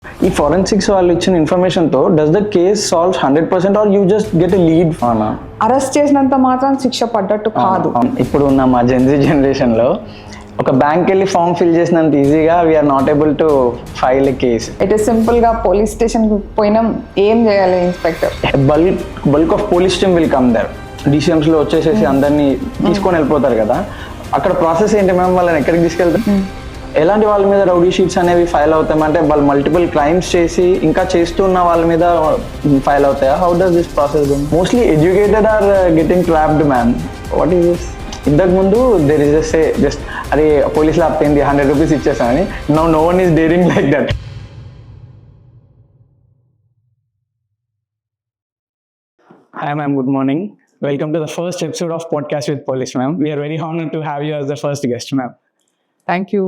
ఈ ఫోరెన్సిక్స్ వాళ్ళు ఇచ్చిన ఇన్ఫర్మేషన్తో does the case solve 100% or you just get a lead? Arrest చేసినంత మాత్రం శిక్ష పడ్డట్టు కాదు. ఇప్పుడు ఉన్న మా జెన్జీ జనరేషన్లో ఒక బ్యాంక్ వెళ్ళి ఫామ్ ఫిల్ చేసినంత ఈజీగా we are not able to file a case. It is సింపుల్గా పోలీస్ స్టేషన్కి పోయినాం, ఏం చేయాలి inspector? Bulk of police team will come there. DCMస్లో వచ్చేసేసి అందరినీ తీసుకొని వెళ్ళిపోతారు కదా, అక్కడ ప్రాసెస్ ఏంటి మ్యామ్? వాళ్ళని ఎక్కడికి తీసుకెళ్తారు? ఎలాంటి వాళ్ళ మీద రౌడీ షీట్స్ అనేవి ఫైల్ అవుతాయి? అంటే వాళ్ళు మల్టిపుల్ క్రైమ్స్ చేసి ఇంకా చేస్తున్న వాళ్ళ మీద ఫైల్ అవుతాయా? How does this process go? Mostly educated are getting trapped ma'am. What is this? ఇంతకు ముందు దెర్ ఇస్ జస్ట్ అరే పోలీసులు ఆపింది 100 రూపీస్ ఇచ్చేసామని. No one is daring like that. Hi ma'am, good morning. Welcome to the first episode of Podcast with Police ma'am. We are very honored to have you as the first guest ma'am. Thank you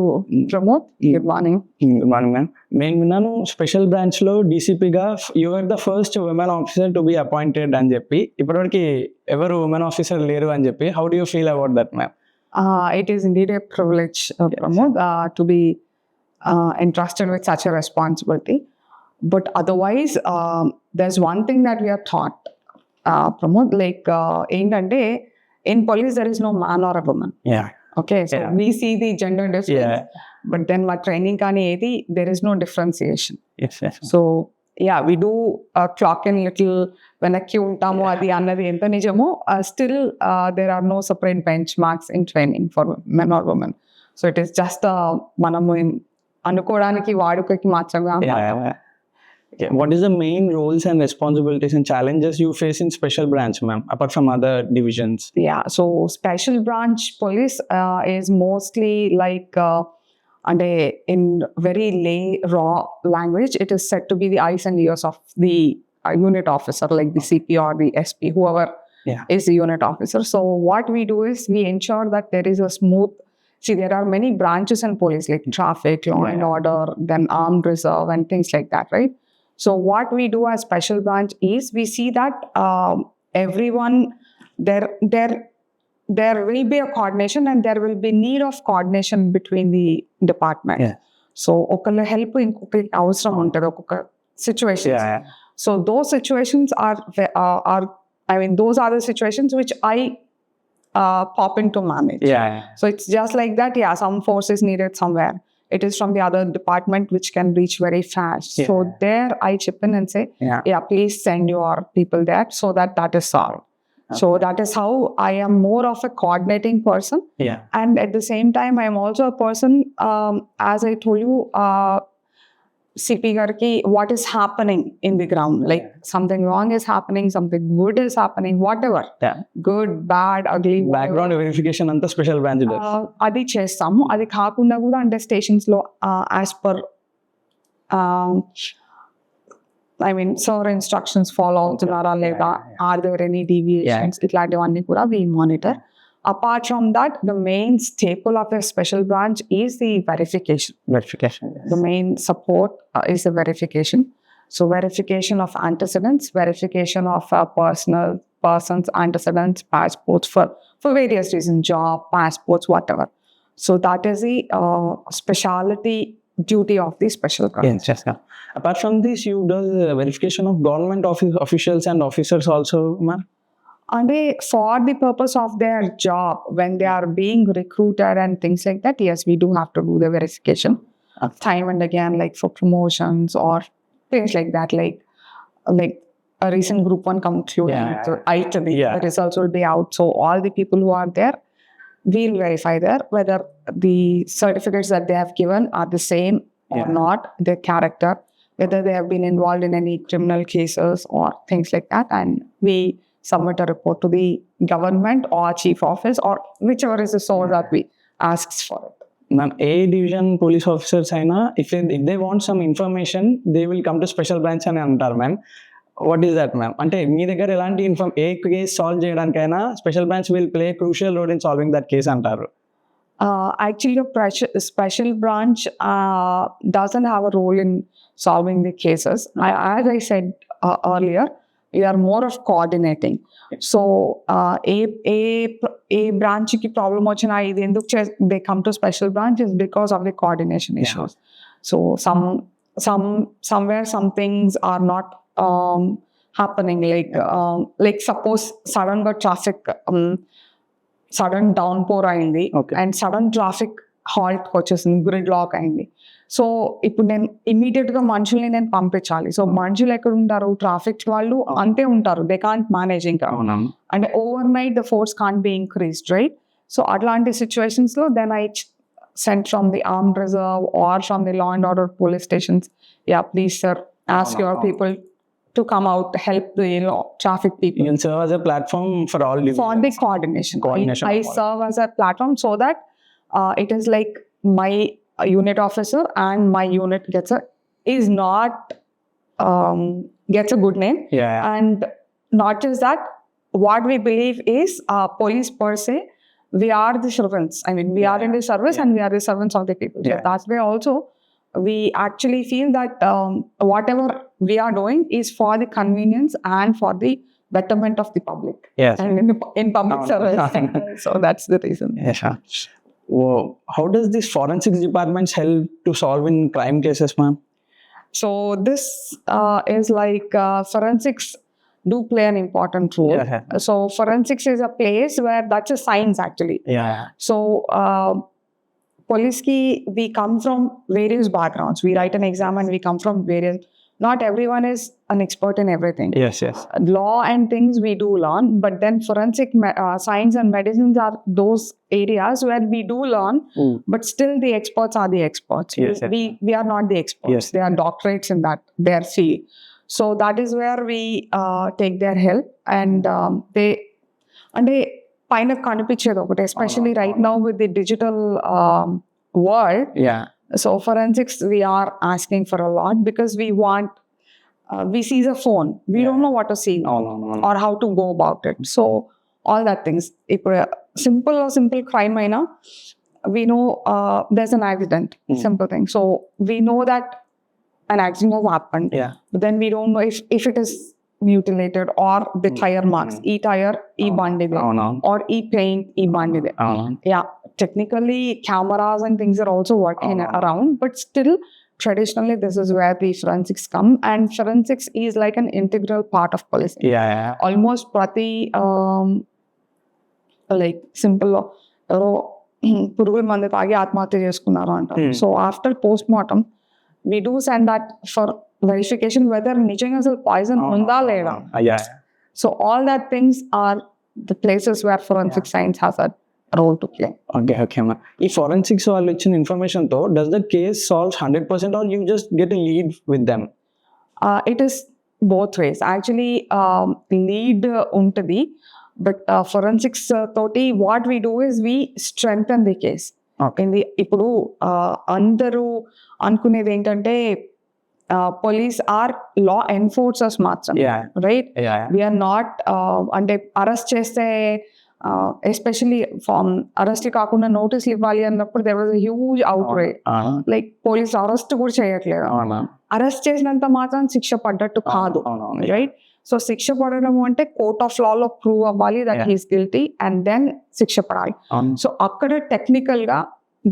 Pramod. Good morning. Good morning ma'am. నేను విన్నాను special బ్రాంచ్లో DCPగా you are the first women officer to be appointed అని చెప్పి. ఇప్పటివరకు ఎవరు women officer లేరు అని చెప్పి. How do you feel about that ma'am? It is indeed a privilege, Pramod, to be entrusted with such a responsibility. But otherwise, there's one thing that we are taught, Pramod, like ఏంటంటే in police there is no man or a woman. Yeah. Okay, so we see the gender difference, but then my training kani edi there is no differentiation. Yes. So yeah, we do clock in little venakki untamo adi annadi enta nijamo, still there are no separate benchmarks in training for men or women. So it is just manamu anukodaniki vaadukaki maatrame. Okay. What is the main roles and responsibilities and challenges you face in special branch ma'am, apart from other divisions? Yeah, so special branch police is mostly like and in very raw language, it is said to be the eyes and ears of the unit officer, like the CP or the SP, whoever is the unit officer. So what we do is we ensure that there is a smooth. See, there are many branches in police like traffic, law and order, then armed reserve and things like that, right? So what we do as special branch is we see that everyone, there will be a coordination and there will be need of coordination between the department. So okalla help inkokali avasram untadu oka situations. So those situations are those are the situations which I pop in to manage. So it's just like that. Some force is needed somewhere. It is from the other department which can reach very fast. So there I chip in and say, please send your people there so that is solved. Okay. So that is how I am more of a coordinating person. And at the same time, I am also a person, as I told you, CP garki, what is happening in the ground? Like something wrong is happening, something good is happening, whatever. Good, bad, ugly. Background verification anta special branch does. Adi chestamu. Adi kaakunda kuda ante stations lo as per sir instructions follow అవుతున్నారా లేదా, are there any deviations, ఇట్లాంటివన్నీ కూడా we monitor. Apart from that, the main staple of a special branch is the verification. The main support is the verification. So verification of antecedents, verification of person's antecedents, passports for various reasons, job, passports, whatever. So that is the specialty duty of the special branch. Yes. Apart from this, you do verification of government officials and officers also, ma'am? And for the purpose of their job, when they are being recruited and things like that, yes, we do have to do the verification time and again, like for promotions or things like that, like a recent group 1 concluding, the results will be out. So all the people who are there, we'll verify there whether the certificates that they have given are the same or not, their character, whether they have been involved in any criminal cases or things like that, and we submit a report to the government or chief office or whichever is the source that we asks for it. Ma'am, A division police officers aina, if they want some information, they will come to special branch and antaru ma'am. What is that ma'am? Ante mee daggara elanti ఏ case solve చేయడానికైనా special branch will play a crucial role in solving that case antaru. Actually, a special branch doesn't have a role in solving the cases. As I said earlier, we are more of coordinating. So a branch ki problem ochina idi enduku they come to special branch is because of the coordination issues. So some somewhere some things are not happening, like suppose sudden traffic sudden downpour అయింది and sudden traffic halt వచ్చేసింది, grid lock అయింది. So ఇప్పుడు నేను immediate గా మనుషుల్ని నేను పంపించాలి. So మనుషులు ఎక్కడ ఉంటారు, ట్రాఫిక్ వాళ్ళు అంతే ఉంటారు, దే కాంట్ మేనేజ్ ఇంకా. అంటే overnight the force can't be increased, right? So అట్లాంటి సిచ్యువేషన్స్ లో then I sent from the armed reserve or from the law and order police stations, yeah, please sir, ask your people to come out, help the traffic people. You can serve as a platform for all for the coordination. I serve as a platform so that it is like my unit officer and my unit gets a good name. And not just that, what we believe is police per se, we are the servants. I mean, we are in the service and we are the servants of the people. So that's why also we actually feel that whatever we are doing is for the convenience and for the betterment of the public. Yes. And in public service. So that's the reason. Yes. Well, how does this forensics departments help to solve in crime cases, ma'am? So this is like forensics do play an important role. So forensics is a place where that's a science actually. So police ki, we come from various backgrounds. We write an exam and we come from various, not everyone is an expert in everything. Yes. Law and things we do learn, but then forensic science and medicines are those areas where we do learn, but still the experts are the experts. We are not the experts. They are doctorates in that their field. So that is where we take their help, and they kind of kanipichadu okate, especially right now with the digital world. So forensics, we are asking for a lot because we want, we seize a phone, we don't know what to see or how to go about it. So all that things, if simple crime aina, we know there's an accident, simple thing. So we know that an accident has happened, but then we don't know if it is mutilated or the tire marks, e tire e bandide or e paint e bandide. Technically cameras and things are also working around, but still traditionally this is where the forensics come, and forensics is like an integral part of policing. Almost prati like simple పురుగుల మందు తాగి ఆత్మహత్య చేసుకున్నారు అంటారు. So after post mortem we do send that for verification whether నిజంగా అసలు poison ఉందా లేదా. So all that things are the places where forensic science has a role to play. Okay ma. ఈ forensics వాళ్ళు ఇచ్చిన information తో does the case solve 100% or you just get a lead with them? It is both ways actually. Lead untadi, but forensics toti what we do is we strengthen the case. ఇప్పుడు అందరూ అనుకునేది ఏంటంటే police are law enforcers మాత్రం, right? We are not అంటే arrest చేస్తే especially arrest కాకుండా నోటీసులు ఇవ్వాలి అన్నప్పుడు there was a huge outrage, like police arrest కూడా చేయట్లేదు. అరెస్ట్ చేసినంత మాత్రం శిక్ష పడ్డట్టు కాదు, రైట్? సో శిక్ష పడడం అంటే కోర్ట్ ఆఫ్ లాలో ప్రూవ్ అవ్వాలి that he's guilty and then శిక్ష పడాలి. సో అక్కడ టెక్నికల్ గా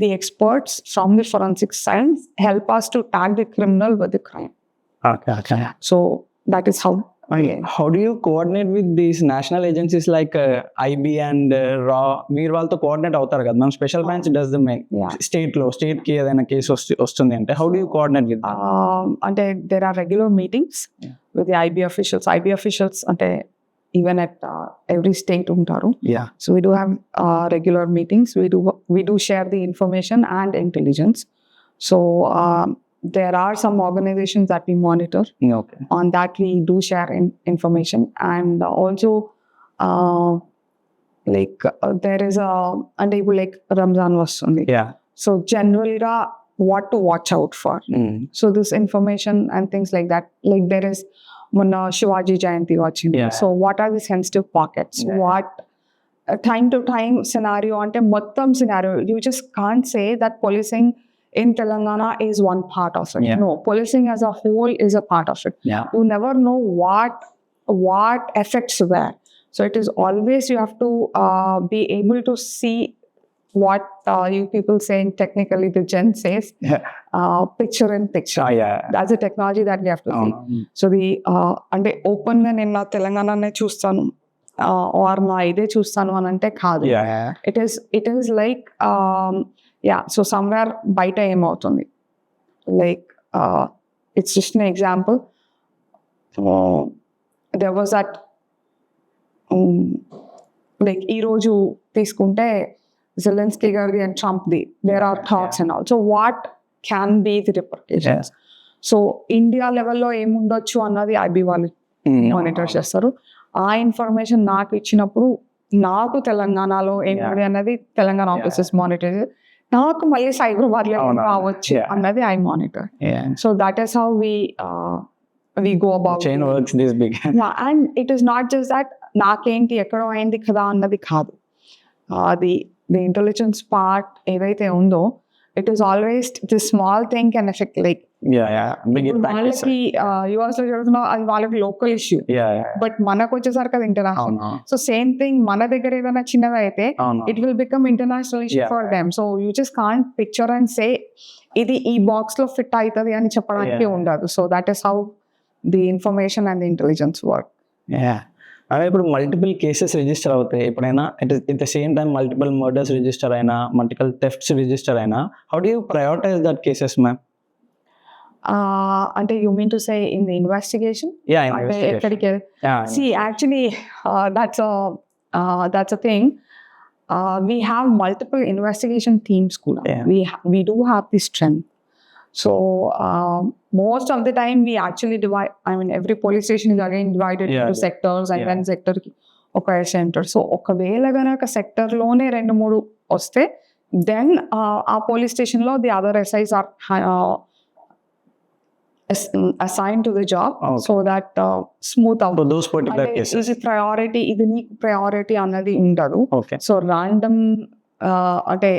the experts from the forensic science help us to tag the criminal with the crime. Okay. So that is how. How do you coordinate with these national agencies like IB and RAW? మీరు వాళ్ళతో coordinate అవుతారు కదా మనం. Special branch does the state కి ఏదైనా case వస్తుంది అంటే how do you coordinate with them? అంటే there are regular meetings with the IB officials అంటే even at every state ఉంటారు. So we do have regular meetings. We do share the information and intelligence. So there are some organizations that we monitor. On that we do share information, and also like there is and ఇప్పుడు like Ramzan వస్తుంది. So generally what to watch out for. So this information and things like that, like there is మొన్న శివాజీ జయంతి వచ్చింది. So what are the sensitive pockets, what time to time scenario అంటే మొత్తం scenario. You just can't say that policing in Telangana is one part of it. No, policing as a whole is a part of it. You never know what affects where. So it is always you have to be able to see what you people saying technically the Gen says, picture in picture. That's a technology that we have to see. So the అంటే open గా నేను నా తెలంగాణనే చూస్తాను are నా ఇదే చూస్తాను అని అంటే కాదు. It is like so somewhere బయట ఏమవుతుంది, like it's just an example. There was that like ఈ రోజు తీసుకుంటే Zelensky గారిది and Trumpది, there are thoughts and all. So what can be the repercussions? So India లెవెల్లో ఏముండొచ్చు అన్నది ఐబీ వాళ్ళు మానిటర్ చేస్తారు. ఆ ఇన్ఫర్మేషన్ నాకు ఇచ్చినప్పుడు నాకు తెలంగాణలో ఏముంది అన్నది తెలంగాణ ఆఫీసెస్ మానిటర్, నాకు మళ్ళీ సైబరాబాద్ లో రావచ్చు అన్నది I monitor. So that is how we go about chain works this big. And it is not just that నాకేంటి ఎక్కడో అయింది కదా అన్నది కాదు. The intelligence part ఏదైతే ఉందో, it is always the small thing can affect like వాళ్ళకి US లో జరుగుతున్న అది వాళ్ళకి లోకల్ ఇష్యూ, బట్ మనకు వచ్చేసరికి అది ఇంటర్నేషనల్. సో సేమ్ థింగ్ మన దగ్గర ఏదైనా చిన్నగా అయితే it will become international issue for them. So you just can't picture and say ఇది ఈ బాక్స్ లో ఫిట్ అవుతుంది అని చెప్పడానికి ఉండదు. So that is how the information and the intelligence work. అదే ఇప్పుడు మల్టిపుల్ కేసెస్ రిజిస్టర్ అవుతాయి ఎప్పుడైనా, at the same time multiple murders register అయినా, మల్టిపుల్ థెఫ్ట్స్ రిజిస్టర్ అయినా, how do you prioritize that cases ma'am? అంటే you mean to say in the investigation? ఎక్కడికి see actually that's a thing. We have multiple investigation teams kuda. We do have the strength. So most of the time we actually divide, I mean every police station is again divided into sectors, and then sector ki oka center. So okavela ganaka sector lone rendu moodu oste, then our police station lo the other SIs are assigned to the job. So that smooth out for those particular cases. Is priority, ఇది నీకు priority అన్నది ఉండదు. So random అంటే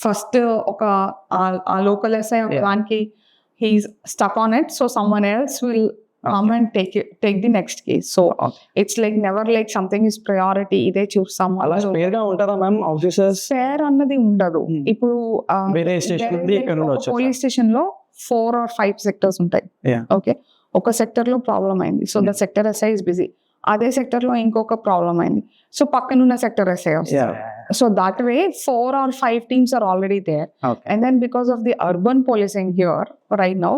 first ఒక ఆ local SI దానికి he's stuck on it, so someone else will come and take the next case. So it's like never like something is priority, ఇదే చూస్తాం అలా స్పేర్ గా ఉంటారా మ్యామ్ ఆఫీసర్స్? స్పేర్ అన్నది ఉండదు. ఇప్పుడు వేరే స్టేషన్ పోలీస్ స్టేషన్ లో 4 or 5 సెక్టర్స్ ఉంటాయి. ఓకే, ఒక సెక్టర్ లో ప్రాబ్లం అయింది, so the sector SI is busy. అదే సెక్టర్ లో ఇంకొక ప్రాబ్లం అయింది, సో పక్కనున్న సెక్టర్ ఎస్ఐ వస్తారు. So that way 4 or 5 teams are already there. And then because of the urban policing here right now,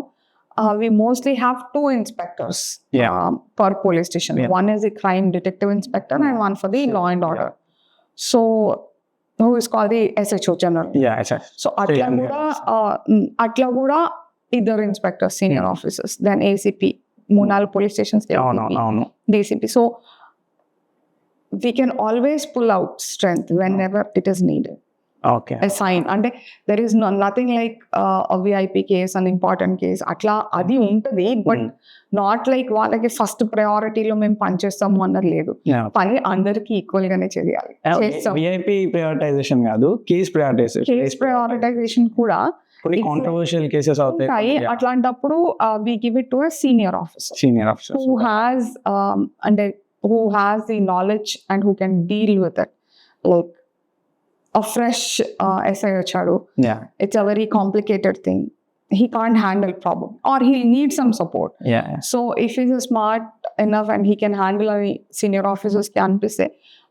we mostly have 2 inspectors per police station. One is the crime detective inspector and one for the law and order. So who is called the SHO general. So atla kuda ఇద్దరు inspectors, senior officers, then ACP, 3-4 police stations DCP. So we can always pull out strength whenever it is needed. Assign అంటే there is nothing like a VIP case, an important case అట్లా అది ఉంటుంది, but not like వాళ్ళకి first ప్రయారిటీలో మేము పనిచేస్తాము అన్నది లేదు. పని అందరికి ఈక్వల్ గానే చేయాలి. VIP prioritization కాదు, కేస్ ప్రయారిటైజేషన్ కూడా కాంట్రవర్షియల్ కేసెస్ అవుతాయి. అట్లాంటప్పుడు we give it to a senior officer who has who has the knowledge and who can deal with it. Like a fresh SI వచ్చాడు, it's a very complicated thing, he can't handle problem or he'll need some support. So if he's smart enough and he can handle any senior officers can say,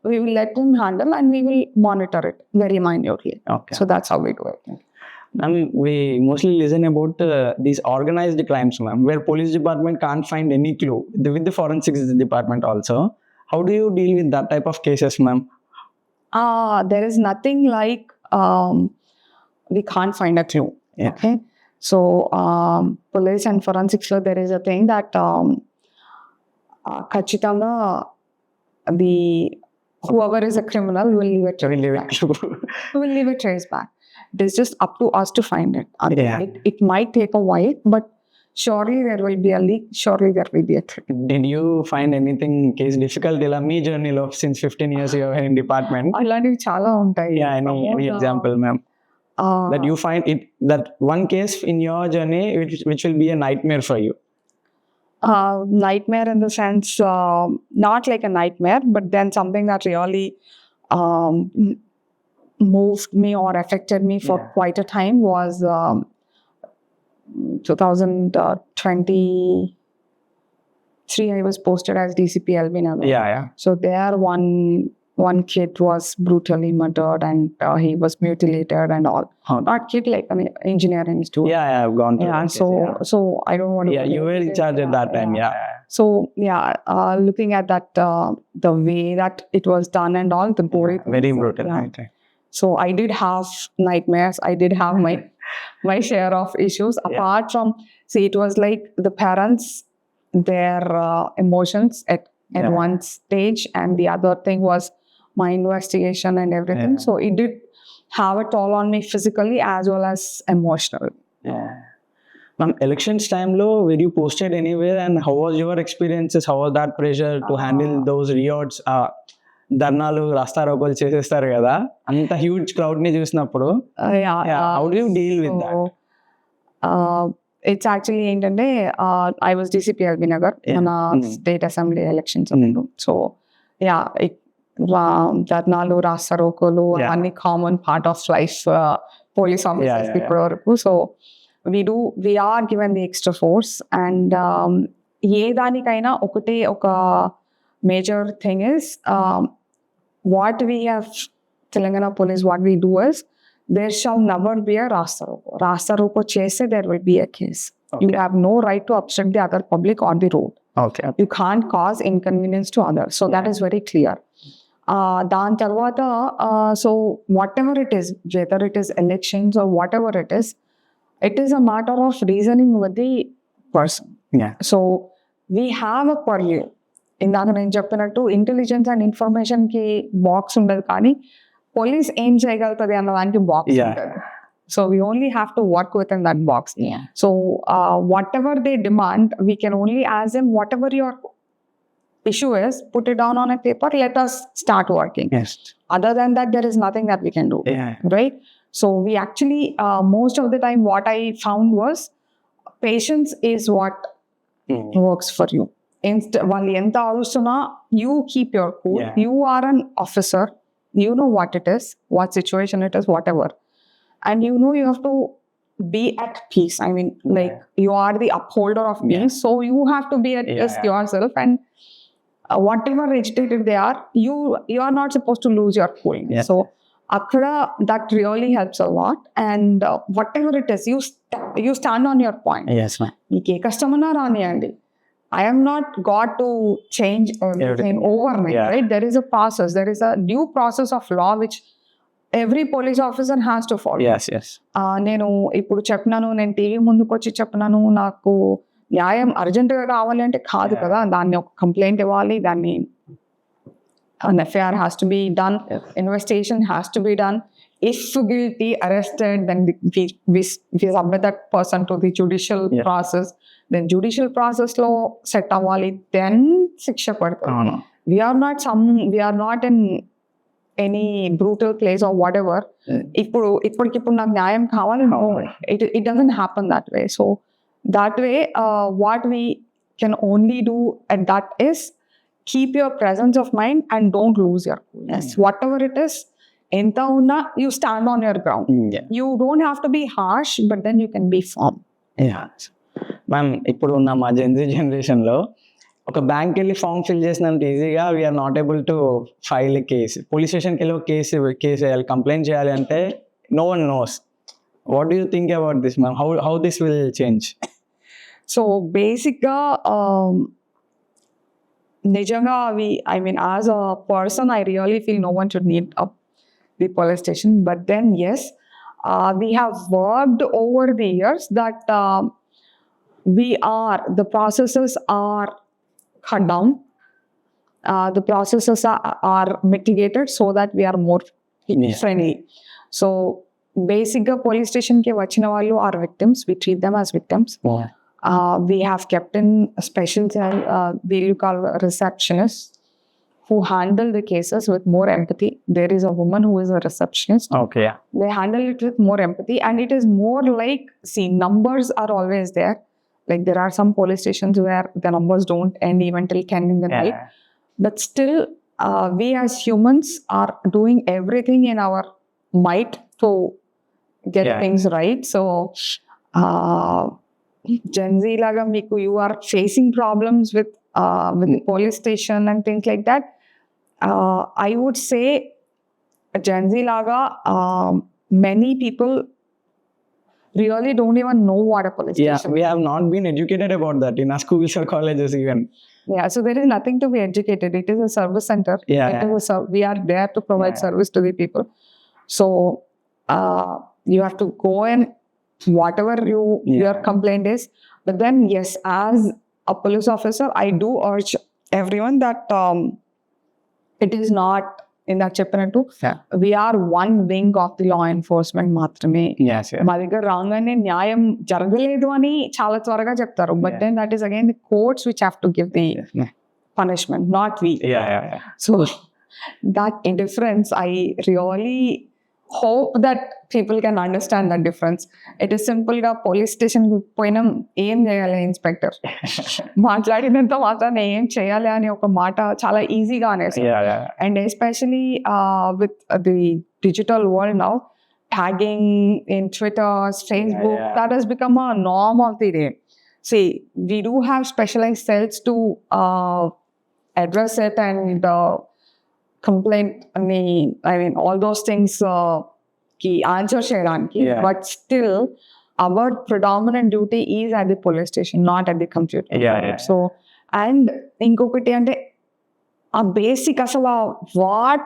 we will let him handle and we will monitor it very minutely. So that's how we do it. We mostly listen about these organized crimes, ma'am, where police department can't find any clue with the forensics department also. How do you deal with that type of cases, ma'am? There is nothing like we can't find a clue. Okay, so police and forensics lo there is a thing that ఖచ్చితంగా the whoever is a criminal will leave a trace back. It is just up to us to find it. It might take a while, but surely there will be a leak, surely there will be a threat. Did you find anything case difficult in me journey of since 15 years you are in department? అలాంటివి చాలా ఉంటాయి. Any example, ma'am, that you find it, that one case in your journey which will be a nightmare for you? Nightmare in the sense, not like a nightmare, but then something that really moved me or affected me for quite a time was 2023. I was posted as DCP LB Nagar. So there one kid was brutally murdered and he was mutilated and all. Not kid, like an engineering student. I've gone through that case, So I don't want to. you were in charge at that time. So looking at that, the way that it was done and all, the gory, very brutal. So I did have nightmares. I did have my share of issues. Apart from, see, it was like the parents, their emotions at one stage, and the other thing was my investigation and everything. So it did have a toll on me physically as well as emotionally. Ma'am, elections time lo, were you posted anywhere, and how was your experiences? How was that pressure to handle those riots? ధర్నాలు రాస్తారోకోలు చేసేస్తారు కదా, అంత huge crowd ని చూసినప్పుడు how do you deal with that? It's actually ఏంటంటే I was DCP LB Nagar మన state assembly elections అప్పుడు. So ధర్నాలు రాస్తారోకోలు అన్ని common part of life police officers ఇప్పటి వరకు. So we are given the extra force, and ఏ దానికైనా ఒకటే ఒక major thing is what we have Telangana police, what we do is there shall never be a rastaroko. Rastaroko chese, there will be a case. You have no right to obstruct the other public or the road. You can't cause inconvenience to others. So that is very clear. Dan tarvata, so whatever it is, whether it is elections or whatever it is a matter of reasoning with the person. So we have a purview. ఇందాక నేను చెప్పినట్టు intelligence and information కి box ఉండదు, కానీ police ఏం చేయగలుగుతుంది అన్న దానికి బాక్స్ ఉంటుంది. So we only have to work with in that box. So what ever they demand, we can only as M what ever your issue is, put it down on a paper, let us start working. Other than that, there is nothing that we can do. Right? So we actually, most of the time, what I found was patience is what works for you. వాళ్ళు ఎంత ఆలోచన, you keep your cool. You are an officer. You know what it is, what situation it is, whatever. And you know you have to be at peace. I mean, like you are the upholder of peace. So you have to be at peace yourself, and whatever agitated they are, you are not supposed to lose your cool. So akada, that really helps a lot. And whatever it is, you stand on your point. Yes, ma'am. Meeke customer raaniyandi. I am not got to change everything overnight, right? There is a process. There is a due process of law which every police officer has to follow. నేను ఇప్పుడు చెప్పినాను, నేను TV ముందుకు వచ్చి చెప్పినాను, నాకు న్యాయం అర్జెంటుగా కావాలి అంటే కాదు కదా. దాన్ని ఒక కంప్లైంట్ ఇవ్వాలి, దాన్ని an FIR has to be done, investigation has to be done. If guilty, arrested, then we submit that person to the judicial process. Then judicial process lo set avali, then shiksha padtadi. We are not in any brutal place or whatever. Ippudu నాకు న్యాయం కావాలి, no, it doesn't happen that way. So that way, what we can only do at that is keep your presence of mind and don't lose your coolness. Whatever it is, enta unna, you stand on your ground. You don't have to be harsh, but then you can be firm. Ma'am, ఇప్పుడు ఉన్న మా generation లో ఒక bank వెళ్ళి form fill చేసినంత ఈజీగా we are not able to file case. Police స్టేషన్కి వెళ్ళి కేసు వేయాలి, కంప్లైంట్ చేయాలి అంటే no one knows. What do you think about this ma'am? How this will change? So బేసిక్గా నిజంగా as a person, I really feel no one should need the police station. But then yes, we have worked over the years that the processes are cut down. The processes are mitigated so that we are more friendly. So basically, police station ke vachina vallu are victims. We treat them as victims. We have kept in a special cell, we call receptionists, who handle the cases with more empathy. There is a woman who is a receptionist. They handle it with more empathy, and it is more like, see, numbers are always there. Like there are some police stations where the numbers don't end even till 10 in the night. But still, we as humans are doing everything in our might to get Yeah. things right. So Gen Z laga meeku you are facing problems with the police station and things like that. I would say Gen Z laga many people really don't even know what a police Yeah, station we have not been educated about that in our schools or colleges even. Yeah, so there is nothing to be educated. It is a service center. Yeah, It is we are there to provide Yeah. service to the people. So you have to go and whatever your complaint is. But then yes, as a police officer, I do urge everyone that it is not in that చెప్పినట్టు we are one wing of the law enforcement మాత్రమే. Yes, yes. మా దగ్గర రాగానే న్యాయం జరగలేదు అని చాలా త్వరగా చెప్తారు. But then that is again the courts which have to give the punishment, not we. Yeah. So that difference, I really hope that people can understand that difference. It is simple గా police station పోయినాం ఏం చేయాలి inspector మాట్లాడినంత మాత్రాన్ని ఏం చేయాలి అని ఒక మాట చాలా ఈజీగా అనేసి. Yeah. And especially with the digital world now, tagging in Twitter, Facebook, that has become a norm of the day. See, we do have specialized cells to address it and complaint, I mean, all those things ki answer cheyadaniki. Yeah. But still, our predominant duty is at the police station, not at the computer. Yeah. So, and inkokati ante a basic asala what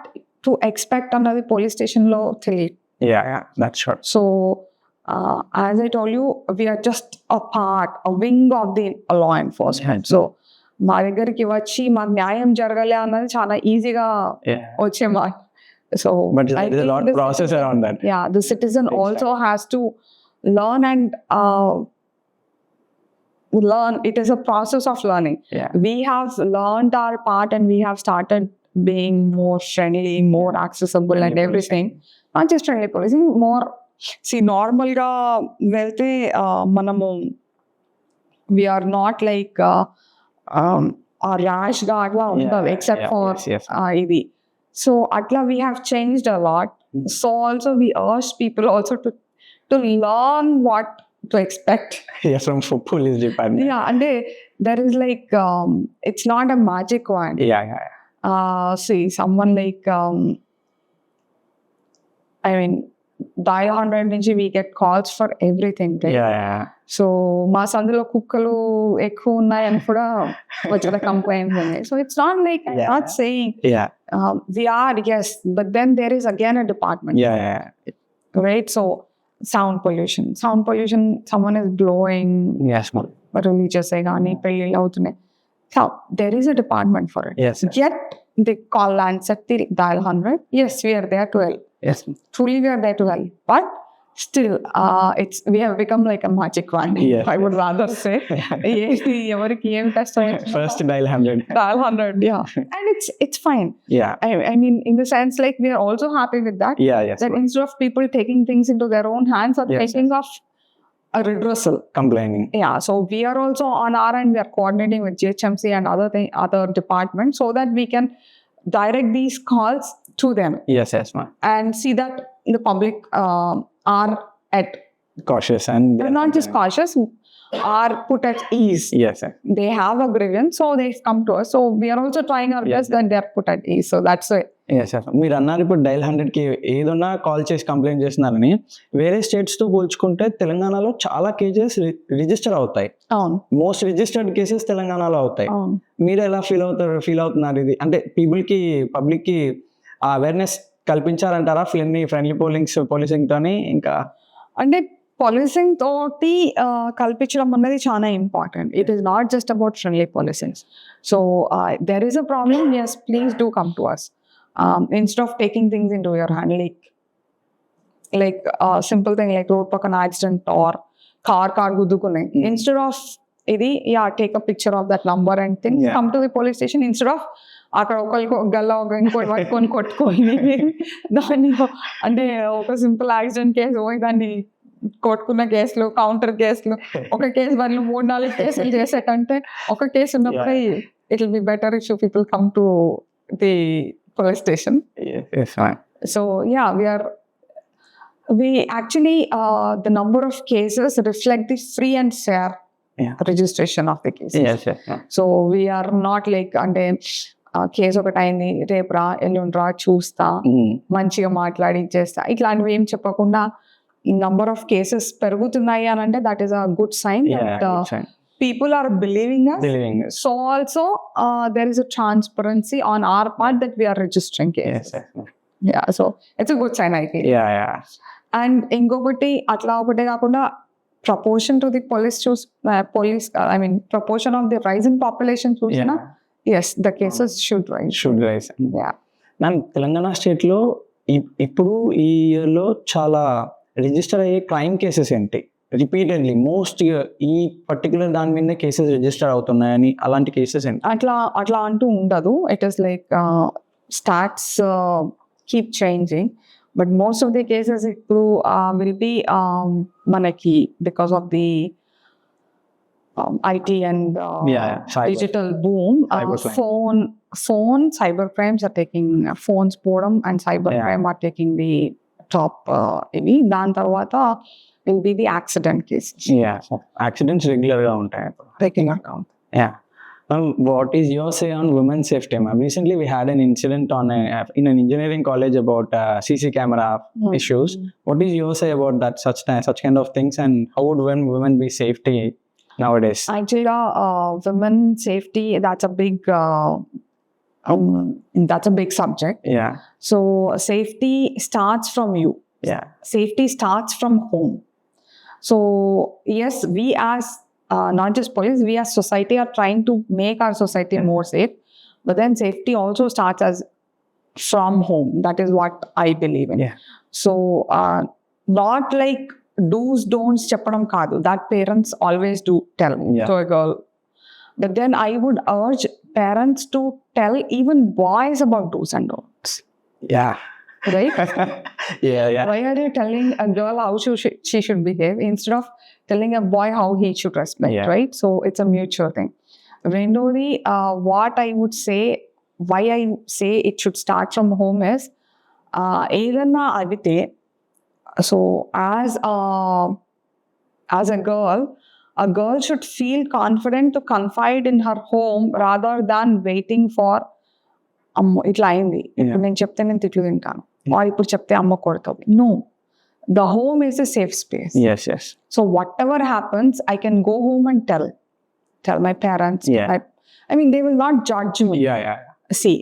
to expect అన్నది police station lo తెలియదు. Yeah, that's sure. So, as I told you, we are just a wing of the law enforcement. So, మా దగ్గరికి వచ్చి మాకు న్యాయం జరగాలి అన్నది చాలా ఈజీగా వచ్చే మాట. So, But there is a lot of process around that. Yeah, the citizen also has to learn and learn. It is a process of learning. Yeah. We have learned our part and we have started being more friendly, more accessible and everything. Not just friendly policing, more. See, normal ga velte manamu we are not like a rash ga atla untadu except for idi. So atla we have changed a lot. So also we urge people also to learn what to expect. Yes, from police department. Yeah, and there is like it's not a magic wand. Yeah. See, someone like I mean, dial 100 నుంచి we get calls for everything, right? Yeah. So మా సందులో కుక్కలు ఎక్కువ ఉన్నాయని కూడా వచ్చిన complaints ఉన్నాయి. So it's not like I'm not saying we are, yes, but then there is again a department. Yeah. Right? So sound pollution, someone is blowing. Yes, ma'am. Religious కానీ పెళ్ళిళ్ళు అవుతున్నాయి. So there is a department for it. Yes. Yet they call and set the dial 100. Yes, we are there to help. Yes. Truly we are there to help. But still, we have become like a magic wand. Yes. I would rather say. ఎవరికి ఏం test First dial 100. Dial 100, yeah. And it's fine. Yeah. I mean, in the sense, like, we are also happy with that. Yeah, yes. That instead of people taking things into their own hands or thinking of a redressal. Complaining. Yeah, so we are also on our end, we are coordinating with GHMC and other departments so that we can direct these calls to them. Yes, ma'am. And see that the public are at Cautious and they're not just cautious, are put at ease. Yes, sir. They have a grievance, so they come to us. So we are also trying our best that they are put at ease. So that's it. Yes, sir. మీరు అన్నారు ఇప్పుడు dial 100కి ఏదన్నా call చేసి complaint చేస్తున్నారని. వేరే స్టేట్స్తో పోల్చుకుంటే తెలంగాణలో చాలా కేసెస్ రిజిస్టర్ అవుతాయి. అవును. మోస్ట్ రిజిస్టర్డ్ కేసెస్ తెలంగాణలో అవుతాయి. మీరు ఎలా ఫీల్ అవుతున్నారు ఇది? అంటే పబ్లిక్కి అవేర్నెస్ కల్పించారంటారా? ఫ్రెండ్లీ పోలీసింగ్ తోని ఇంకా అంటే policing తోటి కల్పించడం అన్నది చాలా important. It is not just about friendly policing. So there is a problem, yes, please do come to us. Instead of taking things into your hand, like simple thing like road పక్కన accident or car గుద్దుకున్నాయి. Instead of ఇది take a picture of that number and things, come to the police station instead of అక్కడ ఒకరికి గల్లా ఇంకోటి పట్టుకొని కొట్టుకొని దాన్ని అంటే ఒక సింపుల్ యాక్సిడెంట్ కేసు పోయి దాన్ని కొట్టుకున్న కేసులు, కౌంటర్ కేసులు, ఒక కేసు బదులు 3-4 కేసులు చేసేటంటే ఒక కేసు ఉన్నప్పుడే it will be better if people come to the police station. Yes, fine. So we are We actually, the number of cases reflect the free and fair registration of the cases. Yes. So we are not like అంటే case ఒకటి అయింది రేపు రా ఎల్లుండి రా చూస్తా మంచిగా మాట్లాడి చేస్తా ఇట్లాంటివి ఏం చెప్పకుండా ఈ నంబర్ ఆఫ్ కేసెస్ పెరుగుతున్నాయి అని అంటే that is a good sign people are believing us. So also there is a transparency on our part that we are registering cases. Yeah, so it's a good sign I feel. And ఇంకొకటి అట్లా ఒకటే కాకుండా proportion to the police proportion of the rise in population చూసినా yes the cases should rise. Yeah. Ma'am Telangana స్టేట్లో ఇప్పుడు ఈ ఇయర్లో చాలా రిజిస్టర్ అయ్యే క్రైమ్ కేసెస్ ఏంటి రిపీటెడ్లీ మోస్ట్ ఈ పర్టికులర్ దాని మీద కేసెస్ రిజిస్టర్ అవుతున్నాయని అలాంటి కేసెస్ ఏంటి అట్లా అంటూ ఉండదు. It is like stats keep changing but most of the cases ఇప్పుడు విల్ బి మనకి because of the IT and digital boom, phone cyber crimes are taking phones boredom and cyber crime are taking the top. Dan tarvata will be the accident cases. Accidents regular ga untayi. What is your say on women's safety, ma'am? Recently we had an incident in an engineering college about CC camera issues. What is your say about that such kind of things, and how would women be safety nowadays? Actually, women safety, that's a big subject. So safety starts from you. Safety starts from home. So yes, we as not just police, we as society are trying to make our society more safe, but then safety also starts from home. That is what I believe in. So not like do's don'ts చెప్పడం కాదు, that parents always do tell to a girl, but then I would urge parents to tell even boys about do's and don'ts. Right? Why are you telling a girl how she should behave instead of telling a boy how he should respect? Right? So it's a mutual thing. Rendodi, what I would say, why I say it should start from home is ఏదన్నా అవితే. So as a girl should feel confident to confide in her home rather than waiting for ఇట్లా అయింది ఇప్పుడు నేను చెప్తే నేను తిట్లు తింటాను, ఇప్పుడు చెప్తే అమ్మ కొడతావు. No, the home is a safe space. So whatever happens, I can go home and tell my parents. I mean, they will not judge me. See,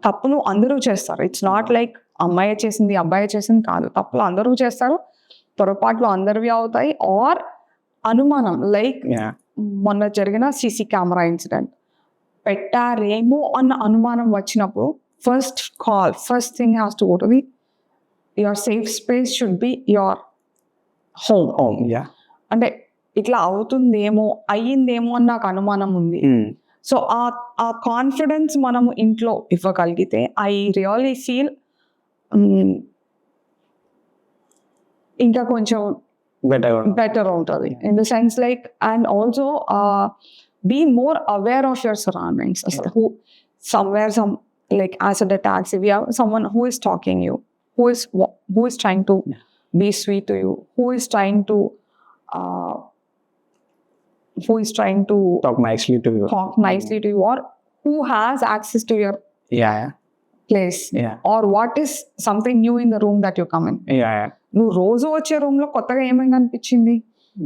తప్పులు అందరూ చేస్తారు. ఇట్స్ నాట్ లైక్ అమ్మాయి చేసింది అబ్బాయి చేసింది కాదు, తప్పులు అందరూ చేస్తారు, పొరపాట్లు అందరివి అవుతాయి. ఆర్ అనుమానం, లైక్ మొన్న జరిగిన CC కెమెరా ఇన్సిడెంట్ పెట్టారేమో అన్న అనుమానం వచ్చినప్పుడు first thing has to go to your safe space should be your home. అంటే ఇట్లా అవుతుందేమో అయ్యిందేమో అని నాకు అనుమానం ఉంది. సో ఆ కాన్ఫిడెన్స్ మనము ఇంట్లో ఇవ్వగలిగితే ఐ రియల్లీ ఫీల్ ఇంకా కొంచెం బెటర్ ఉంటుంది. In the sense like and also be more aware of your surroundings. Like acid attacks, if you have someone who is stalking you, who is trying to be sweet to you, who is trying to talk nicely to you, or who has access to your place, or what is something new in the room that you come in. నువ్వు రోజు వచ్చే room లో కొత్తగా ఏమేమి కనిపించింది,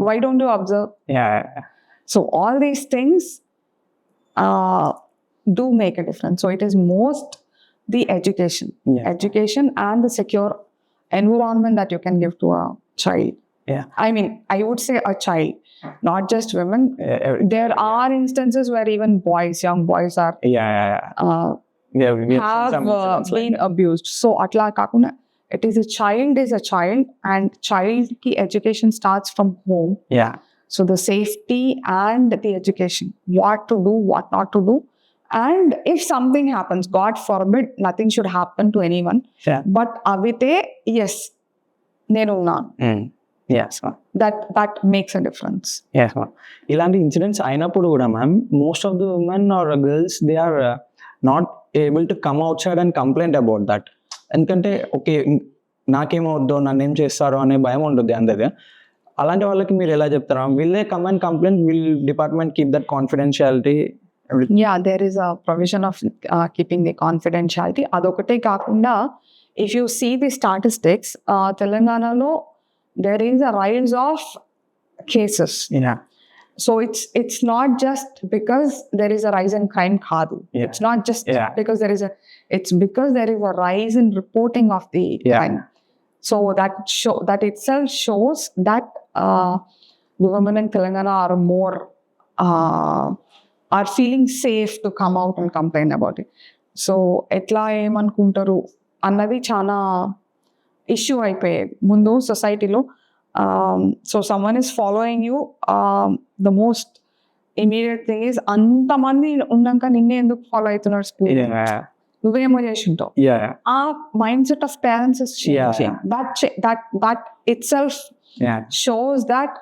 why don't you observe? So all these things do make a difference. So it is most the education and the secure environment that you can give to a child. I mean, I would say a child, not just women. There are instances where even young boys are have been abused. So atla kakuna, it is a child and child ki education starts from home. So the safety and the education, what to do, what not to do. And if something happens, God forbid, nothing should happen to anyone. But avite, yes, nenu unnanu. That makes a difference. Ilanti incidents ayinappudu kuda ma'am, most of the women or girls, they are not able to come outside and complain about that. Endukante okay, నాకేమవుద్దో నన్ను ఏం చేస్తారో అనే భయం ఉంటుంది అందరిది. అలాంటి వాళ్ళకి మీరు ఎలా చెప్తారా? Will they come and complaint, will department keep that confidentiality? Yeah, there is a provision of keeping the confidentiality. Adokate kakunda, if you see the statistics, Telanganalo, there is a rise of cases. Yeah. So it's not just because there is a rise in crime khadu. Yeah. It's not just Yeah. because it's because there is a rise in reporting of the Yeah. crime. So that itself shows that the women in Telangana are more are feeling safe to come out and complain about it. So etla emankuntaru annadi chana issue అయిపోయేది ముందు సొసైటీలో. So someone is following you, the most immediate thing is అంతమంది ఉన్నాక నిన్నే ఎందుకు follow అవుతున్నారు school, నువ్వేమో చేసి ఉంటావు. ఆ mind set of parents is changing. That itself shows that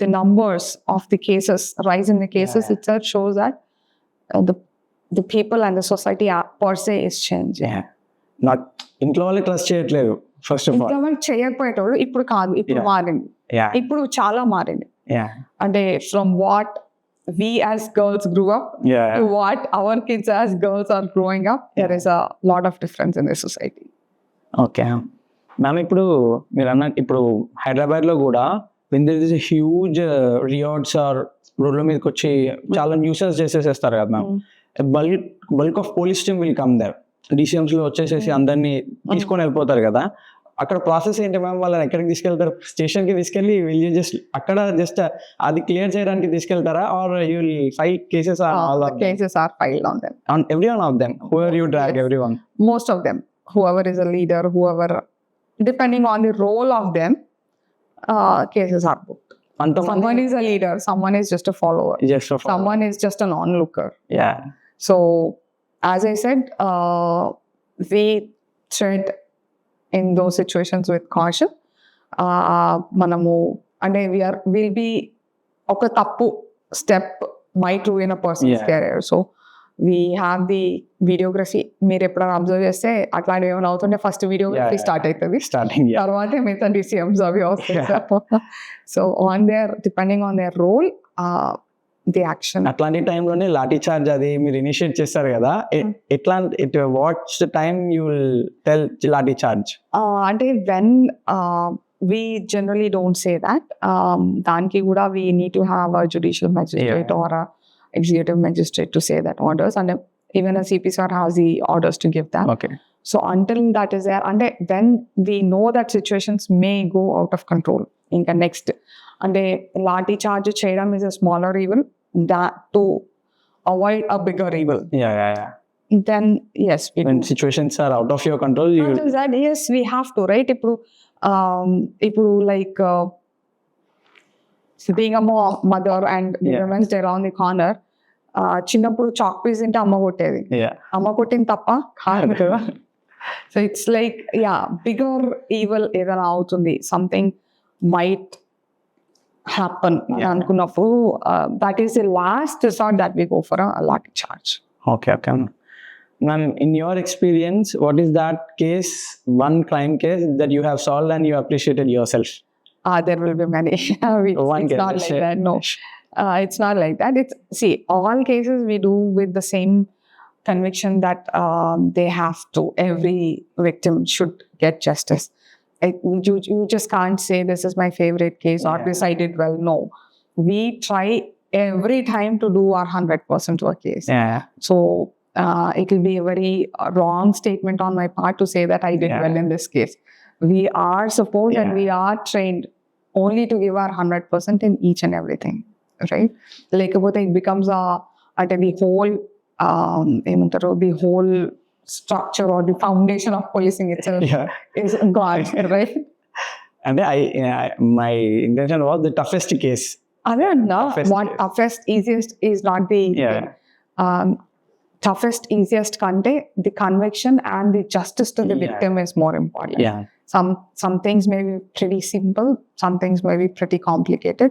the numbers of the cases, rise in the cases itself shows that the people and the society per se is changing. Not ఇంట్లో వాళ్ళు trust చేయట్లేదు first of all. ఇంట్లో వాళ్ళు చేయకపోయేటోళ్ళు ఇప్పుడు కాదు, ఇప్పుడు మారింది. ఇప్పుడు చాలా మారింది. అంటే from what we as girls grew up to what our kids as girls are growing up, there is a lot of difference in the society. Okay ma'am, ఇప్పుడు మీరు అన్నట్టు ఇప్పుడు హైదరాబాద్లో కూడా when there is a huge riots or రోడ్ల మీదకి వచ్చి చాలా న్యూసెస్ చేసేసేస్తారు కదా ma'am, bulk of police team will come there, DCMs వచ్చేసేసి అందరినీ తీసుకొని వెళ్ళిపోతారు కదా. అక్కడ ప్రాసెస్ ఏంటి మ్యామ్? వాళ్ళని ఎక్కడికి తీసుకెళ్తారు? స్టేషన్కి తీసుకెళ్ళి వీళ్ళు జస్ట్ అక్కడ జస్ట్ అది క్లియర్ చేయడానికి తీసుకెళ్తారా? Or you will file cases? Cases are filed on them. On every one of them? Whoever you drag, everyone? Most of them. Whoever is a leader, whoever, depending on the role of them, cases are booked. Someone is a leader, someone is just a follower. Someone is just an onlooker. So, as I said, we tread in those situations with caution. Manamu, and we'll be oka tappu step might ruin a person's career. So we have the videography. మీరు ఎప్పుడైనా observe చేస్తే అట్లాంటివి ఏమైనా అవుతుంటే first videography start అవుతుంది, తర్వాతే మిగతా DCMs అవి వస్తాయి. So on their depending on their role the action. అట్లాంటి టైంలోనే లాఠీ చార్జ్ అది మీరు ఇనిషియేట్ చేస్తారు కదా, ఎట్లా what's the time you will tell lathi charge? అంటే when we generally don't say that. దానికి కూడా we need to have a judicial magistrate or a executive magistrate to say that orders, and even a CP sir has the orders to give that. Okay. So until that is there, and when we know that situations may go out of control, inka next and lathi charge cheyadam is a smaller evil that to avoid a bigger evil. Then yes, when situations are out of your control, you that yes we have to, right? Ippudu like being a mother and women's day around the corner, చిన్నప్పుడు chalk piece తింటే అమ్మ కొట్టేది, అమ్మ కొట్టింది తప్ప కాదు కదా. So it's like bigger evil ఏదైనా అవుతుంది, సంథింగ్ మైట్ హ్యాపన్ అనుకున్నప్పుడు that is the last resort that we go for a lathi charge. Okay. Ma'am, in your experience, what is that case, one crime case that you have solved and you appreciated yourself? There will be many. It's not like that. No, it's not like that. See, all cases we do with the same conviction that they have to. Every victim should get justice. You just can't say this is my favorite case or this I did well. No, we try every time to do our 100% to a case. So it will be a very wrong statement on my part to say that I did well in this case. We are supposed and we are trained only to give our 100% in each and everything, right? Like it becomes the whole structure or the foundation of policing itself is gone, right? And my intention was the toughest case. Toughest, easiest is not the toughest, easiest kante, the conviction and the justice to the victim is more important. Some things may be pretty simple, some things may be pretty complicated.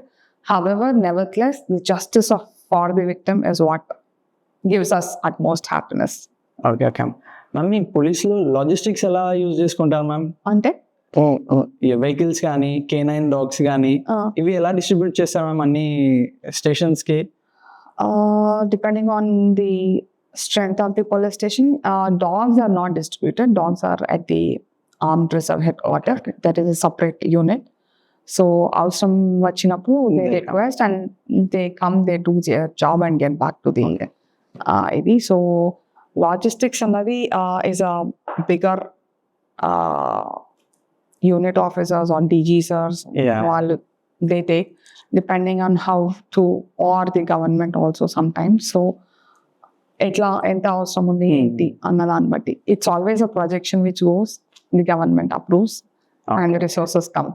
However, nevertheless, the justice for the victim is what gives us utmost happiness. Okay. Ma'am మీ పోలీసులు logistics ఎలా use చేసుకుంటారు ma'am? అంటే vehicles కానీ K9 dogs కానీ ఇవి ఎలా distribute చేస్తారు మ్యామ్ అన్ని స్టేషన్స్ కి? Depending on the strength of the police station, dogs are not distributed. Dogs are at the armed reserve headquarters. That is a separate unit. So అవసరం వచ్చినప్పుడు they request and they come, they do their job and get back to the ఇది. So logistics అన్నది is a bigger unit officers or DGs వాళ్ళు they take, depending on how to, or the government also sometimes. So ఎట్లా ఎంత అవసరం ఉంది ఏంటి అన్న దాన్ని బట్టి it's always a projection which goes, the government approves and resources come.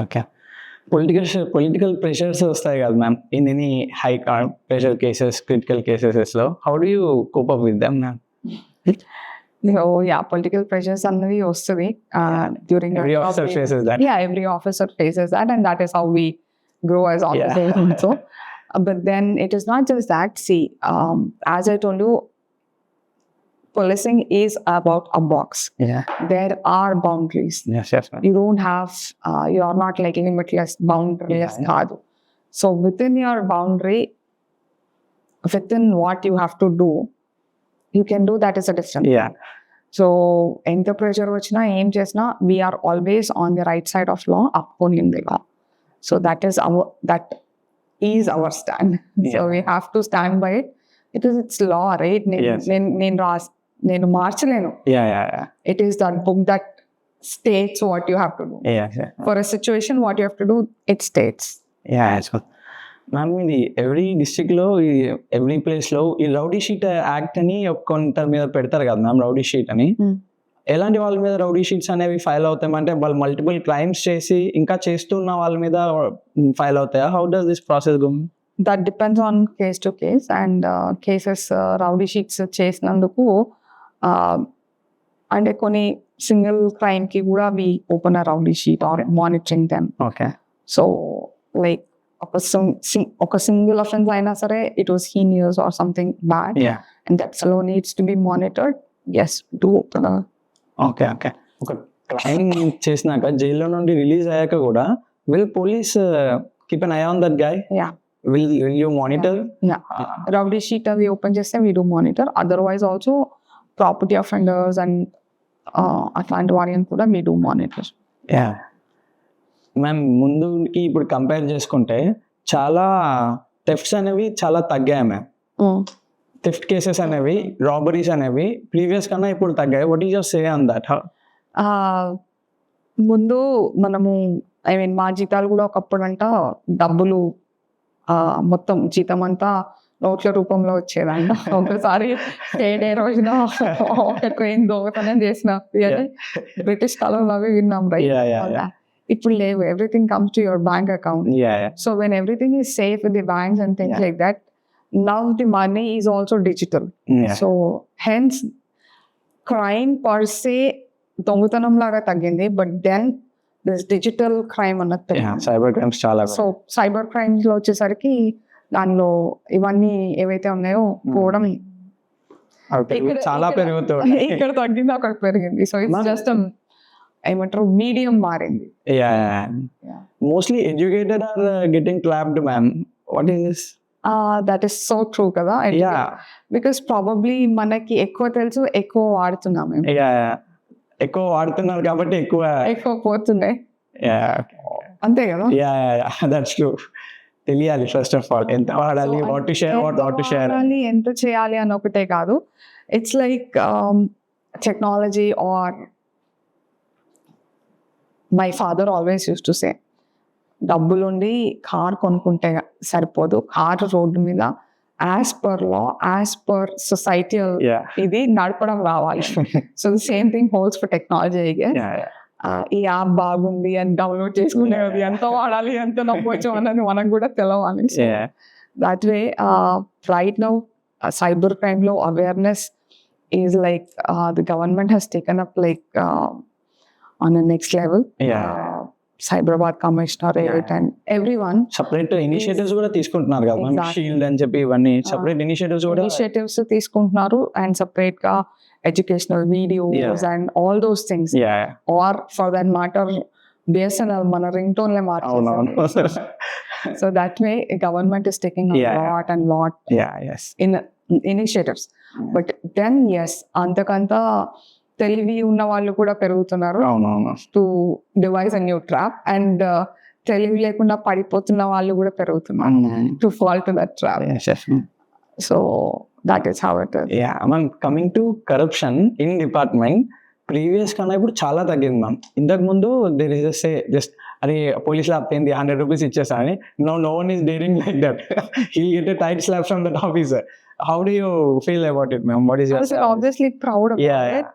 Okay political pressures వస్తాయి కదా ma'am in any high pressure cases, critical cases లో how do you cope up with them ma'am? Political pressures అన్నది వస్తుంది during every officer faces that. Every officer faces that, and that is how we grow as officers also. But then it is not just that. See, as I told you, policing is about a box. There are boundaries. Yes, ma'am. You don't have, you are not like limitless, boundaryless kaadu. So within your boundary, within what you have to do, you can do, that is a different thing. So ఎంత pressure వచ్చినా ఏం చేసినా we are always on the right side of law, upholding the law. So that is our stand. So we have to stand by it because it's law, right? నేను మార్చలేను. It is that book that states what you have to do. For a situation, what you have to do, it states. Ma'am ఇది every district లో, every place లో ఈ rowdy sheet act అని కొంత మీద పెడతారు కదా మ్యామ్, రౌడీ షీట్ అని. ఎలాంటి వాళ్ళ మీద రౌడీ షీట్స్ అనేవి ఫైల్ అవుతాయి అంటే వాళ్ళు మల్టిపుల్ క్రైమ్స్ చేసి ఇంకా చేస్తున్న వాళ్ళ మీద ఫైల్ అవుతాయా? How does this process go? That depends on case to case and cases. Rowdy sheets చేసినందుకు అంటే కొన్ని సింగిల్ క్రైమ్ కి కూడా we open a rowdy sheet or monitoring them. So like ఒక సింగిల్ అఫెన్స్ అయినా సరే it was heinous or something bad and that fellow needs to be monitored. yes, do open a. Okay ఒక crime చేసినాక జైల్లో నుండి release అయ్యాక కూడా will police keep an eye on that guy? Will you monitor? Rowdy sheet అవి open చేస్తే we do monitor. Otherwise also property offenders and అట్లాంటి వారిని కూడా we do monitor. మ్యామ్ ముందుకి ఇప్పుడు కంపేర్ చేసుకుంటే చాలా థెఫ్ట్స్ అనేవి చాలా తగ్గాయి మ్యామ్. థెఫ్ట్ కేసెస్ అనేవి, రాబరీస్ అనేవి ప్రీవియస్ కన్నా ఇప్పుడు తగ్గాయి. What is your say on that? ముందు మనము మా జీతాలు కూడా ఒకప్పుడు అంట డబ్బులు మొత్తం జీతం అంతా నోట్ల రూపంలో వచ్చేదంట. ఒకసారి డే రోజున ఒక ట్రైన్ దొంగతనం చేసిన బ్రిటిష్ కాలంలో అవి విన్నాం, రైట్? ఇప్పుడు లేవు. Everything comes to your bank account. So when everything is safe with the banks and things like that, now the money is also digital. So hence crime per se దొంగతనం లాగా తగ్గింది, but then this digital crime అన్నది cyber crimes చాలా. So cyber crimes లో వచ్చేసరికి దానిలో ఇవన్నీ ఏవైతే ఉన్నాయో పోవడం చాలా పెరుగుతుంది. ఇక్కడ తగ్గింది, అక్కడ పెరిగింది. సో ఇట్స్ జస్ట్ ఏమంటారు, మీడియం మారింది. Mostly educated are getting clapped ma'am. What is this? That is so true కదా. బికాస్ ప్రాబబ్లీ మనకి ఎక్కువ తెలుసు, ఎక్కువ వాడుతున్నాం మేము. ఎక్కువ వాడుతున్నారు కాబట్టి ఎక్కువ పోతున్నాయి, అంతే కదా. That's true. తెలియాలి ఫస్ట్ ఆఫ్ ఆల్ ఎంత వాడాలి, వాట్ టు షేర్, ఎంత చేయాలి అని ఒకటే కాదు. It's like technology or my father always use to say, డబ్బులుండి కార్ కొనుక్కుంటే సరిపోదు, కార్ రోడ్డు మీద as per law, as per societal ఇది నడపడం రావాలి. So the same thing holds for technology. ఈ యాప్ బాగుంది అని డౌన్లోడ్ చేసుకునేది, ఎంత వాడాలి, ఎంత నమ్మొచ్చు అన్నది మనకు కూడా తెలవాలి. That way right now cyber crime law awareness is like the government has taken up like on a next level. CYBERABAD commissionerate and everyone. Separate initiatives కూడా తీసుకుంటున్నారు కదా మ్యామ్, Exactly. షీల్డ్ అని చెప్పి ఇవన్నీ సెపరేట్ ఇనిషియేటివ్స్ కూడా Initiatives తీసుకుంటున్నారు and separate గా educational videos Yeah. and all those things. Yeah. Or for that matter, BSNL మన ringtone లే అవునవును. మార్చేసారు. So that way government is taking a Yeah. lot Yeah, yes. in initiatives. But then yes, అంతకంత తెలివి ఉన్న వాళ్ళు కూడా పెరుగుతున్నారు అవునవును. To devise a new trap and తెలివి లేకుండా పడిపోతున్న వాళ్ళు కూడా పెరుగుతున్నారు to fall to that trap. Yes, yes. So that is how it is. Yeah, ma'am coming to corruption in department, previous కన్నా ఇప్పుడు చాలా తగ్గింది మ్యామ్. ఇంతకు ముందు దేర్ ఇస్ జస్ట్ అరే పోలీసులు ఆపుతుంది 100 రూపీస్ ఇచ్చేసా అని, no one is daring like that. He get a tight slap from that officer. How do you feel about it, ma'am? What is your I'm obviously proud about Yeah. it.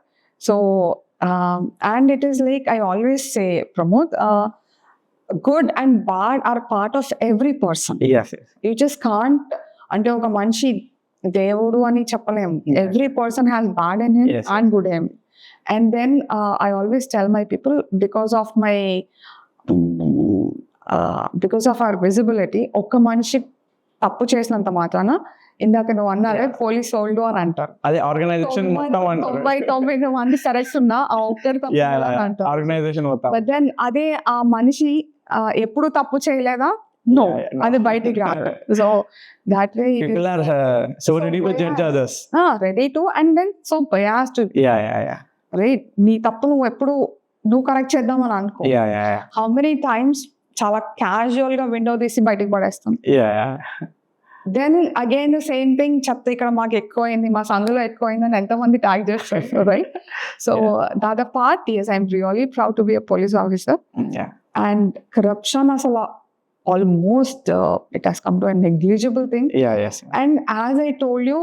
So and it is like I always say, Pramod, good and bad are part of every person. Yes, yes. You just can't, అంటే ఒక మనిషి దేవుడు అని చెప్పలేము. Yeah. Every person has bad in him Yes, and good in him. And then I always tell my people, because of our visibility, ఒక్క మనిషి తప్పు చేసినంత మాత్రాన, ఇందాక నువ్వు అన్నారే పోలీస్ వాళ్ళు అని అంటారు, అదే ఆర్గనైజేషన్ మొత్తం అంటారు. 99 మంది సరెక్ట్స్ ఉన్నా ఆ ఒక్కరి తప్పు Yeah, అని అంటారు. ఆర్గనైజేషన్ మొత్తం. బట్ దెన్ అదే ఆ మనిషి ఎప్పుడు తప్పు చేయలేదా, నో, Yeah, no. అది బయటికి రాదు. So that way People are so ready to judge others. Ready to and then so biased, Yeah. Right? నీ తప్పు నువ్వు ఎప్పుడు నువ్వు కరెక్ట్ చేద్దామని అనుకో. Yeah. హౌ మెనీ టైమ్స్ చాలా క్యాజువల్ గా విండో తీసి బయటకు పడేస్తాం. Yeah. Then again the same thing, చెప్తే ఇక్కడ మాకు ఎక్కువైంది, మా సందులో ఎక్కువైంది అని ఎంతమంది ట్యాగ్ చేస్తారు, right? So the other part is I'm really proud to be a police officer. Yeah. And corruption అసలు almost it has come to a negligible thing. Yeah, yes. And as I told you,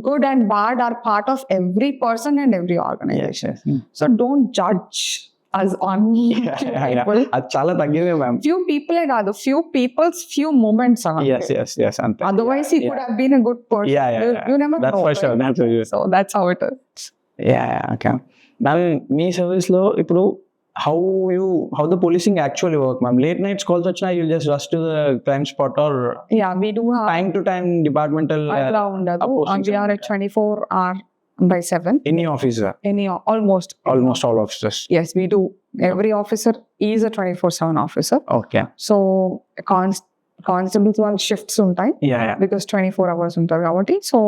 good and bad are part of every person and every organization. Yes. So don't judge us on few people. అది చాలా తగ్గింది ma'am. Few people and other few people's few moments are. Yes. అంతే. Otherwise, he could have been a good person. Yeah. You never That's know. for sure. right? That's for sure. So that's how it is. Yeah. Okay. Ma'am me service లో ఇప్పుడు how the policing actually work, ma'am? Late nights calls వచ్చినా you'll just rush to the crime spot, or Yeah, we do have time to time departmental అట్లా ఉండదు. postings We are at 24/7. any officer, Almost all officers. Yes, we do. Every officer is a 24/7 officer. Okay. So constables వాళ్ళ shifts ఉంటాయి, Yeah. Because 24 hours ఉంటారు కాబట్టి. So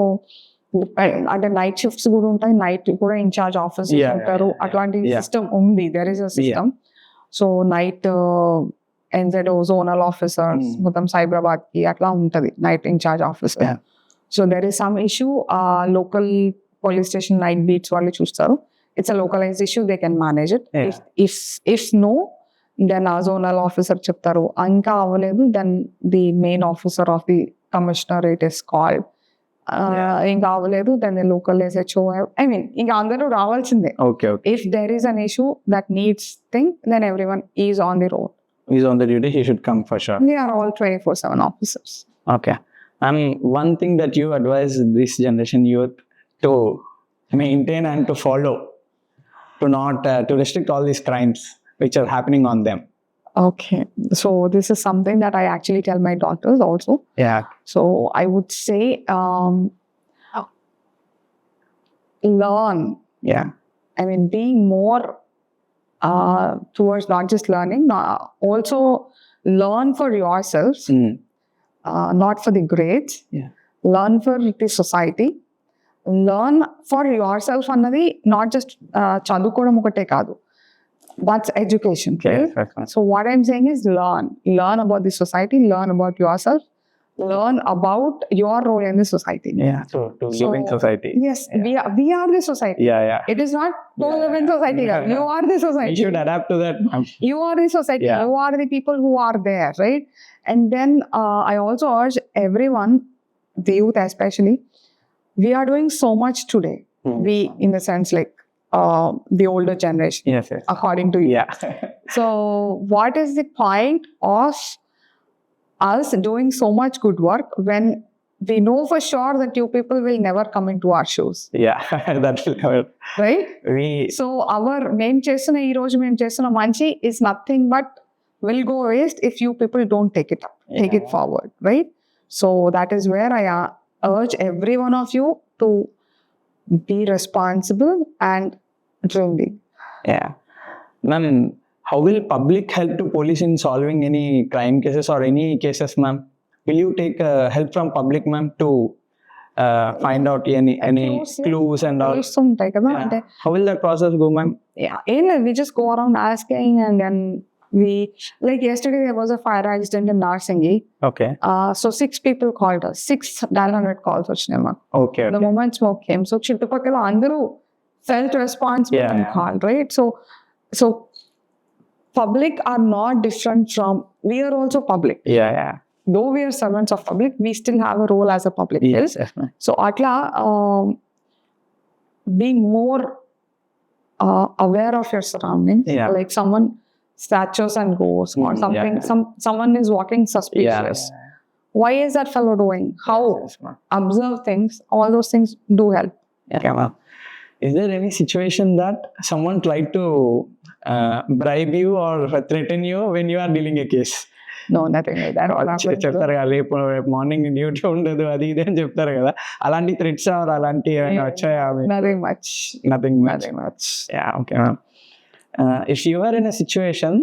అంటే night shifts కూడా ఉంటాయి, night కూడా ఇన్ఛార్జ్ ఆఫీసర్స్ Yeah. ఉంటారు. అట్లాంటి Yeah. సిస్టమ్ ఉంది, there is a system. So night NZO zonal officers మొత్తం సైబరాబాద్ కి అట్లా ఉంటది night incharge officer. Yeah. So there is some issue, local police station night beats వాళ్ళు చూస్తారు. It's a localized issue, they can manage it. Yeah. If no, then ఆ zonal officer చెప్తారు ఇంకా అవ్వలేదు, then the main officer of the commissionerate is called. ఇంకా అవ్వలేదు, then the local SHO, I mean ఇంకా అందరూ రావాల్సిందే. Okay. If there is an issue that needs thing, then everyone is on the road. He's on the duty, he should come for sure. They are all 24/7 officers. Okay. One thing that you advise this generation youth to maintain and to follow, to not to restrict all these crimes which are happening on them. Okay, so this is something that I actually tell my daughters also. Yeah. So I would say learn. Yeah. I mean, being more towards not just learning, also learn for yourselves, not for the grades. Yeah. Learn for the society. Learn for yourself అన్నది not just చదువుకోవడం ఒకటే కాదు. That's education, right? Yes. So what I'm saying is learn about the society, learn about yourself, learn about your role in the society. Yeah. So to live in society. Yes, we are the society. Yeah. It is not to live in society. Yeah. You are the We society. should adapt to that. You are the society. Yeah. You are the people who are there, right? And then I also urge everyone, the youth especially, we are doing so much today. We, in the sense like the older generation, Yes. according to you. Yeah. So what is the point of us doing so much good work when we know for sure that you people will never come into our shoes, Yeah, that will never. right? We So our main chesana ee roju mem chesana manchi is nothing but will go waste if you people don't take it up, take it Yeah. forward, right? So that is where I urge every one of you to be responsible and dream big. Yeah. Ma'am, how will public help to police in solving any crime cases or any cases, ma'am? Will you take help from public, ma'am, to find out any clues and all? తెలుస్తుంటాయి కదా Yeah. అంటే How will that process go, ma'am? ఏం లేదు, we just go around asking and then we, like yesterday there was a fire accident in Narsingi. Okay. So 6 people called us, 6 900 calls వచ్చినాయి మాకు. Okay. The moment smoke came, so చుట్టుపక్కల అందరూ felt responsible Yeah. and called, right? So public are not different from, we are also public. Yeah, yeah. Though we are servants of public, we still have a role as a public. Yes, yes, ma'am. So atla being more aware of your surroundings. Yeah. Like someone snatches and goes or something, yeah. someone is walking suspicious. Yeah. Why is that fellow doing? How? Yes, ma'am. Observe things. All those things do help. Okay, ma'am. Is there any situation that someone tried to bribe you or threaten you when you are dealing a case? No, nothing like that. చెప్తారు కదా, రేపు morning duty ఉండదు అది ఇది అని చెప్తారు కదా, అలాంటి థ్రెట్స్ అలాంటి ఏమైనా వచ్చాయా? Nothing much. Nothing much. Yeah, okay, ma'am. If you are in a situation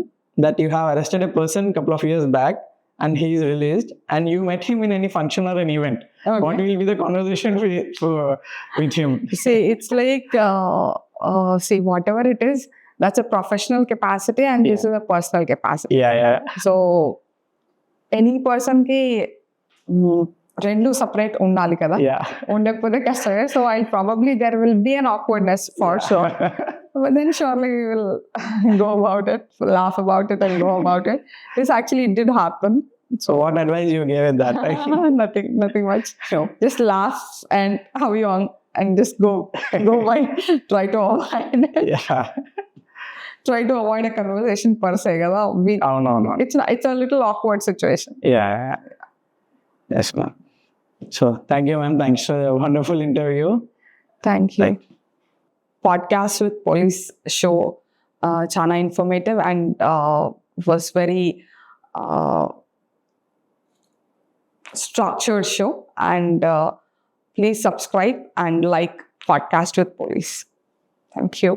that you have arrested a person a couple of years back and he is released and you met him in any function or an event, Okay. what will be the conversation with him? See, it's like, see, whatever it is, that's a professional capacity and this is a personal capacity. Yeah. So, any person ki rendu separate undali kada. Yeah. Undakapothe kashtam. So, there will be an awkwardness for sure. But then surely we will go about it, laugh about it and go about it. This actually did happen. So what advice you gave at that time? Nothing much. No. Just laugh and how you on and just go by. Try to avoid it. Yeah. Try to avoid a conversation per se. Kada. No. It's a little awkward situation. Yeah. Yes, ma'am. So thank you, ma'am. Thanks for the wonderful interview. Thank you. Podcast with Police show chana informative and was very structured show, and please subscribe and like Podcast with Police. Thank you.